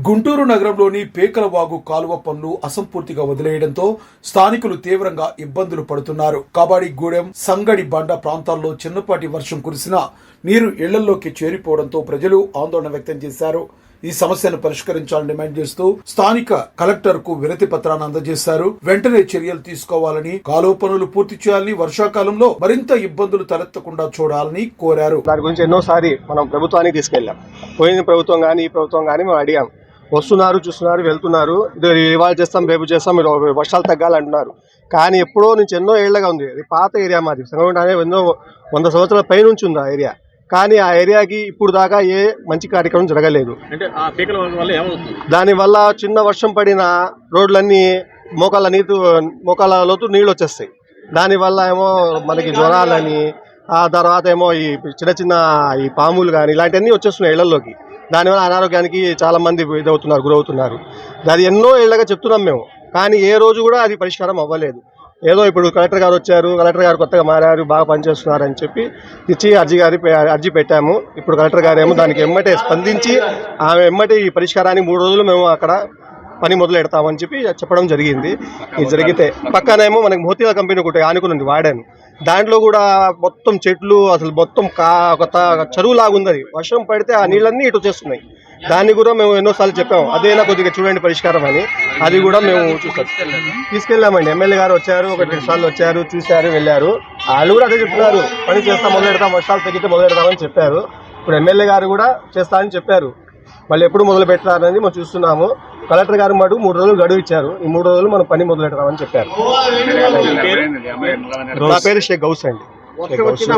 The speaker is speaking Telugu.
గుంటూరు నగరంలోని పేకలవాగు కాలువ పనులు అసంపూర్తిగా వదిలేయడంతో స్థానికులు తీవ్రంగా ఇబ్బందులు పడుతున్నారు. కబాడిగూడెం, సంగడి బండ ప్రాంతాల్లో చిన్నపాటి వర్షం కురిసినా నీరు ఇళ్లలోకి చేరిపోవడంతో ప్రజలు ఆందోళన వ్యక్తం చేశారు. ఈ సమస్యను పరిష్కరించాలని డిమాండ్ చేస్తూ స్థానిక కలెక్టర్ కు వినతి పత్రాన్ని అందజేశారు. వెంటనే చర్యలు తీసుకోవాలని, కాలువ పనులు పూర్తి చేయాలని, వర్షాకాలంలో మరింత ఇబ్బందులు తలెత్తకుండా చూడాలని కోరారు. దాని గురించి ఎన్నోసారి మనం ప్రభుత్వానికి తీసుకెళ్లాం. పోయిన ప్రభుత్వం కానీ ఈ ప్రభుత్వం కానీ మేము అడిగాం. వస్తున్నారు, చూస్తున్నారు, వెళ్తున్నారు, ఇవాళ చేస్తాం, రేపు చేస్తాం, వర్షాలు తగ్గాలంటున్నారు. కానీ ఎప్పుడో నుంచి ఎన్నో ఏళ్లగా ఉంది. అది పాత ఏరియా మాది. సంగమంట అనే ఎన్నో 100 సంవత్సరాల పై నుంచి ఉంది ఆ ఏరియా. కానీ ఆ ఏరియాకి ఇప్పుడు దాకా ఏ మంచి కార్యక్రమం జరగలేదు. దానివల్ల చిన్న వర్షం పడిన రోడ్లన్నీ మోకాళ్ళ లోతు నీళ్ళు వచ్చేస్తాయి. దానివల్ల ఏమో మనకి జ్వరాలని, ఆ తర్వాత ఏమో ఈ చిన్న చిన్న ఈ పాములు కానీ ఇలాంటివన్నీ వచ్చేస్తున్నాయి ఇళ్లలోకి. దానివల్ల అనారోగ్యానికి చాలా మంది గురవుతున్నారు. అది ఎన్నో ఏళ్ళగా చెప్తున్నాం మేము, కానీ ఏ రోజు కూడా అది పరిష్కారం అవ్వలేదు. ఏదో ఇప్పుడు కలెక్టర్ గారు వచ్చారు, కలెక్టర్ గారు కొత్తగా మారారు, బాగా పనిచేస్తున్నారు అని చెప్పి ఇచ్చి అర్జీ పెట్టాము. ఇప్పుడు కలెక్టర్ గారు ఏమో దానికి ఎమ్మటే స్పందించి ఆమె ఎమ్మటే ఈ పరిష్కారాన్ని 3 రోజులు మేము అక్కడ పని మొదలు పెడతామని చెప్పి చెప్పడం జరిగింది. ఇది జరిగితే పక్కనేమో మనకి మోతీలాల్ కంపెనీ ఒకటి ఆనుకుని వాడాను. దాంట్లో కూడా మొత్తం చెట్లు, అసలు మొత్తం కొత్త చెరువు లాగుంది. అది వర్షం పడితే ఆ నీళ్ళన్నీ ఇటు వచ్చేస్తున్నాయి. దాన్ని కూడా మేము ఎన్నోసార్లు చెప్పాము, అదేనా కొద్దిగా చూడండి పరిష్కారం అని. అది కూడా మేము తీసుకెళ్ళామండి. ఎమ్మెల్యే గారు వచ్చారు, 1-2 సార్లు వచ్చారు, చూశారు, వెళ్ళారు. వాళ్ళు కూడా అదే చెప్తున్నారు, పని చేస్తాం, మొదలు పెడతాం, వర్షాలు తగ్గితే మొదలు పెడతామని చెప్పారు. ఇప్పుడు ఎమ్మెల్యే గారు కూడా చేస్తా అని చెప్పారు. మళ్ళీ ఎప్పుడు మొదలు పెట్టారనేది మనం చూస్తున్నాము. కలెక్టర్ గారు మటుకు 3 రోజులు గడువు ఇచ్చారు. ఈ 3 రోజులు మనం పని మొదలు పెడతామని చెప్పారు. నా పేరు షేక్ గౌస్ అండి.